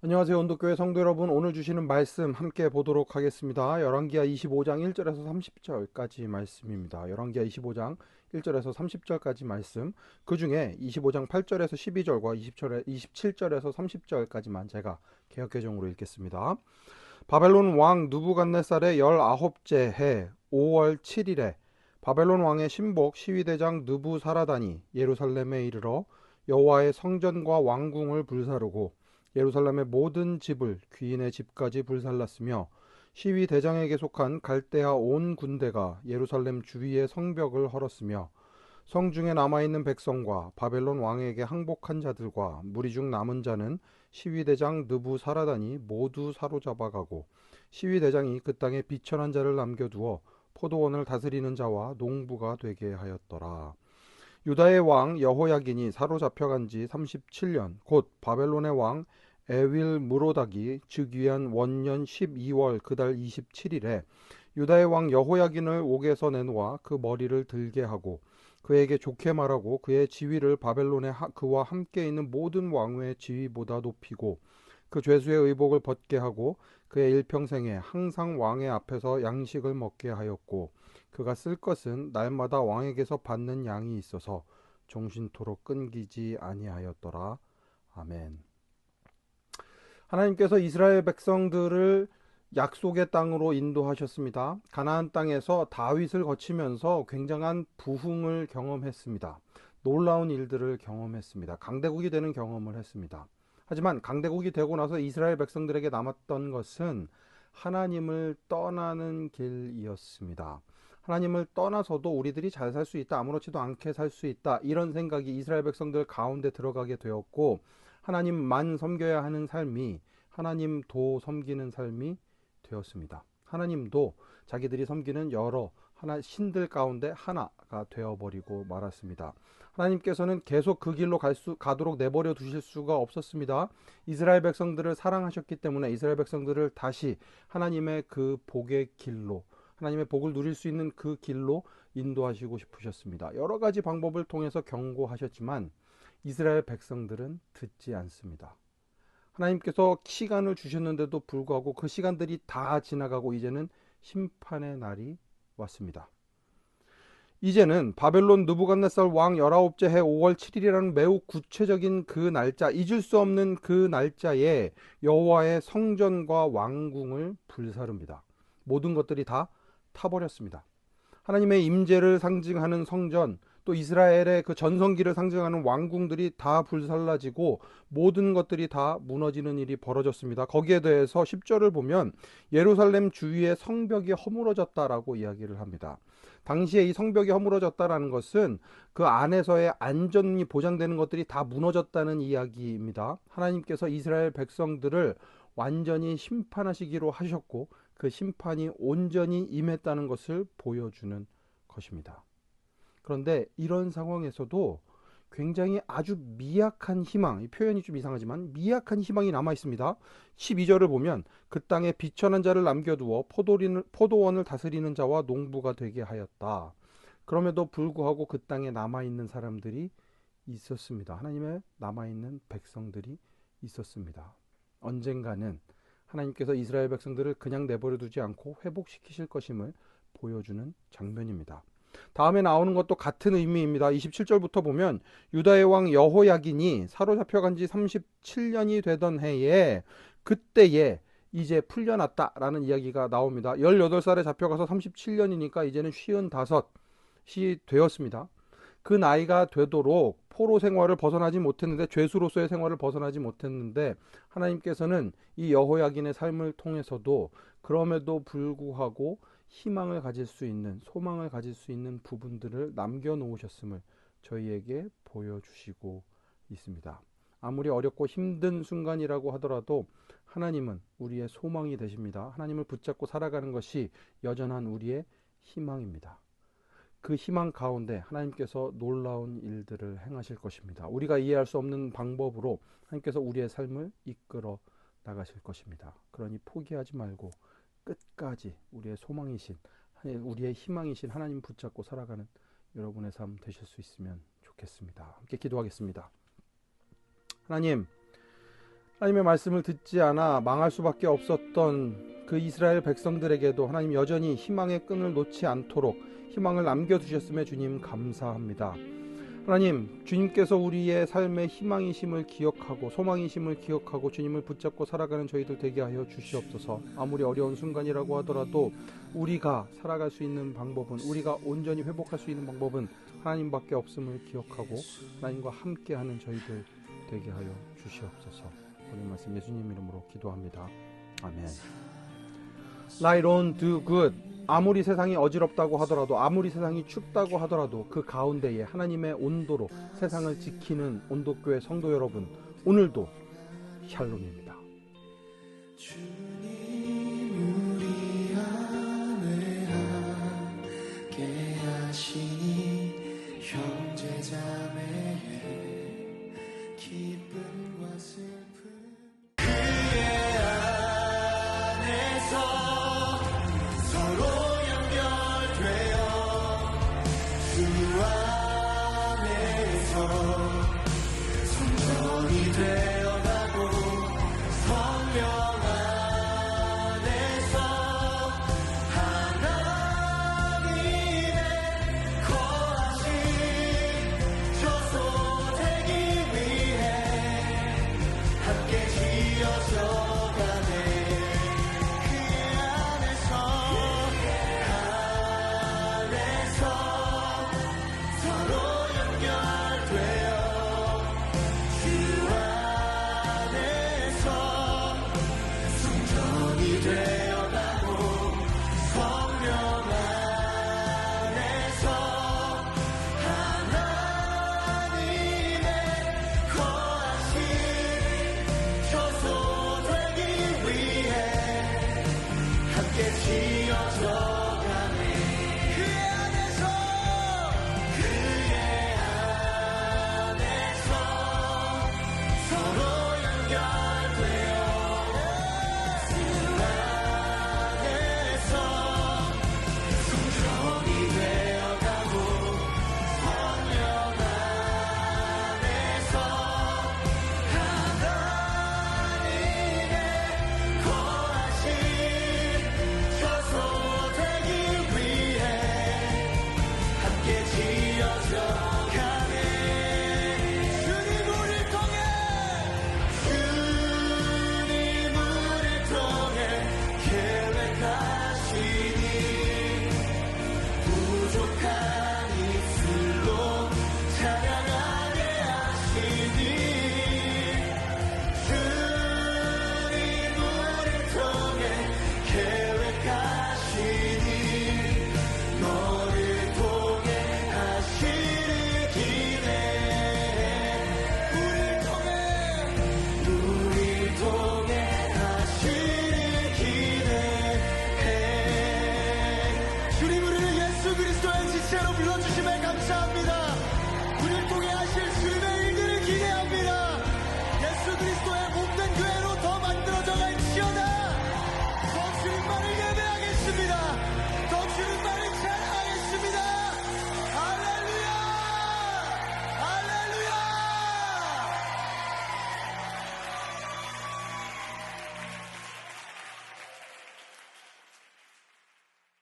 안녕하세요. 온도교회 성도 여러분, 오늘 주시는 말씀 함께 보도록 하겠습니다. 열왕기하 25장 1절에서 30절까지 말씀입니다. 열왕기하 25장 1절에서 30절까지 말씀, 그 중에 25장 8절에서 12절과 27절에서 30절까지만 제가 개역개정으로 읽겠습니다. 바벨론 왕 느부갓네살의 19째 해 5월 7일에 바벨론 왕의 신복 시위대장 느부사라단이 예루살렘에 이르러 여호와의 성전과 왕궁을 불사르고 예루살렘의 모든 집을 귀인의 집까지 불살랐으며 시위대장에게 속한 갈대아 온 군대가 예루살렘 주위의 성벽을 헐었으며 성중에 남아있는 백성과 바벨론 왕에게 항복한 자들과 무리 중 남은 자는 시위대장 느부사라단이 모두 사로잡아가고 시위대장이 그 땅에 비천한 자를 남겨두어 포도원을 다스리는 자와 농부가 되게 하였더라. 유다의 왕 여호야긴이 사로잡혀간 지 37년 곧 바벨론의 왕 에윌 무로닥이 즉위한 원년 12월 그달 27일에 유다의 왕 여호야긴을 옥에서 내놓아 그 머리를 들게 하고 그에게 좋게 말하고 그의 지위를 바벨론의 그와 함께 있는 모든 왕의 지위보다 높이고 그 죄수의 의복을 벗게 하고 그의 일평생에 항상 왕의 앞에서 양식을 먹게 하였고 그가 쓸 것은 날마다 왕에게서 받는 양이 있어서 종신토록 끊기지 아니하였더라. 아멘. 하나님께서 이스라엘 백성들을 약속의 땅으로 인도하셨습니다. 가나안 땅에서 다윗을 거치면서 굉장한 부흥을 경험했습니다. 놀라운 일들을 경험했습니다. 강대국이 되는 경험을 했습니다. 하지만 강대국이 되고 나서 이스라엘 백성들에게 남았던 것은 하나님을 떠나는 길이었습니다. 하나님을 떠나서도 우리들이 잘 살 수 있다, 아무렇지도 않게 살 수 있다, 이런 생각이 이스라엘 백성들 가운데 들어가게 되었고, 하나님만 섬겨야 하는 삶이 하나님도 섬기는 삶이 되었습니다. 하나님도 자기들이 섬기는 여러 신들 가운데 하나가 되어버리고 말았습니다. 하나님께서는 계속 그 길로 가도록 내버려 두실 수가 없었습니다. 이스라엘 백성들을 사랑하셨기 때문에 이스라엘 백성들을 다시 하나님의 그 복의 길로, 하나님의 복을 누릴 수 있는 그 길로 인도하시고 싶으셨습니다. 여러 가지 방법을 통해서 경고하셨지만 이스라엘 백성들은 듣지 않습니다. 하나님께서 시간을 주셨는데도 불구하고 그 시간들이 다 지나가고 이제는 심판의 날이 왔습니다. 이제는 바벨론 느부갓네살 왕 19째 해 5월 7일이라는 매우 구체적인 그 날짜, 잊을 수 없는 그 날짜에 여호와의 성전과 왕궁을 불사릅니다. 모든 것들이 다 타버렸습니다. 하나님의 임재를 상징하는 성전, 또 이스라엘의 그 전성기를 상징하는 왕궁들이 다 불살라지고 모든 것들이 다 무너지는 일이 벌어졌습니다. 거기에 대해서 10절을 보면 예루살렘 주위의 성벽이 허물어졌다라고 이야기를 합니다. 당시에 이 성벽이 허물어졌다라는 것은 그 안에서의 안전이 보장되는 것들이 다 무너졌다는 이야기입니다. 하나님께서 이스라엘 백성들을 완전히 심판하시기로 하셨고 그 심판이 온전히 임했다는 것을 보여주는 것입니다. 그런데 이런 상황에서도 굉장히 아주 미약한 희망, 이 표현이 좀 이상하지만 미약한 희망이 남아 있습니다. 12절을 보면 그 땅에 비천한 자를 남겨두어 포도원을 다스리는 자와 농부가 되게 하였다. 그럼에도 불구하고 그 땅에 남아있는 사람들이 있었습니다. 하나님의 남아있는 백성들이 있었습니다. 언젠가는 하나님께서 이스라엘 백성들을 그냥 내버려 두지 않고 회복시키실 것임을 보여주는 장면입니다. 다음에 나오는 것도 같은 의미입니다. 27절부터 보면 유다의 왕 여호야긴이 사로잡혀간 지 37년이 되던 해에 그때에 이제 풀려났다라는 이야기가 나옵니다. 18살에 잡혀가서 37년이니까 이제는 55이 되었습니다. 그 나이가 되도록 포로 생활을 벗어나지 못했는데, 죄수로서의 생활을 벗어나지 못했는데 하나님께서는 이 여호야긴의 삶을 통해서도 그럼에도 불구하고 희망을 가질 수 있는, 소망을 가질 수 있는 부분들을 남겨놓으셨음을 저희에게 보여주시고 있습니다. 아무리 어렵고 힘든 순간이라고 하더라도 하나님은 우리의 소망이 되십니다. 하나님을 붙잡고 살아가는 것이 여전한 우리의 희망입니다. 그 희망 가운데 하나님께서 놀라운 일들을 행하실 것입니다. 우리가 이해할 수 없는 방법으로 하나님께서 우리의 삶을 이끌어 나가실 것입니다. 그러니 포기하지 말고 끝까지 우리의 소망이신, 우리의 희망이신 하나님 붙잡고 살아가는 여러분의 삶 되실 수 있으면 좋겠습니다. 함께 기도하겠습니다. 하나님, 하나님의 말씀을 듣지 않아 망할 수밖에 없었던 그 이스라엘 백성들에게도 하나님 여전히 희망의 끈을 놓지 않도록 희망을 남겨두셨음에 주님 감사합니다. 하나님, 주님께서 우리의 삶의 희망이심을 기억하고 소망이심을 기억하고 주님을 붙잡고 살아가는 저희들 되게 하여 주시옵소서. 아무리 어려운 순간이라고 하더라도 우리가 살아갈 수 있는 방법은, 우리가 온전히 회복할 수 있는 방법은 하나님밖에 없음을 기억하고 하나님과 함께하는 저희들 되게 하여 주시옵소서. 오늘 말씀 예수님 이름으로 기도합니다. 아멘. Light on, do good. 아무리 세상이 어지럽다고 하더라도, 아무리 세상이 춥다고 하더라도 그 가운데에 하나님의 온도로 세상을 지키는 온도교회 성도 여러분, 오늘도 샬롬입니다. 주님 우리 안에 함께 하시니 형제 자매의 기쁨과 슬픔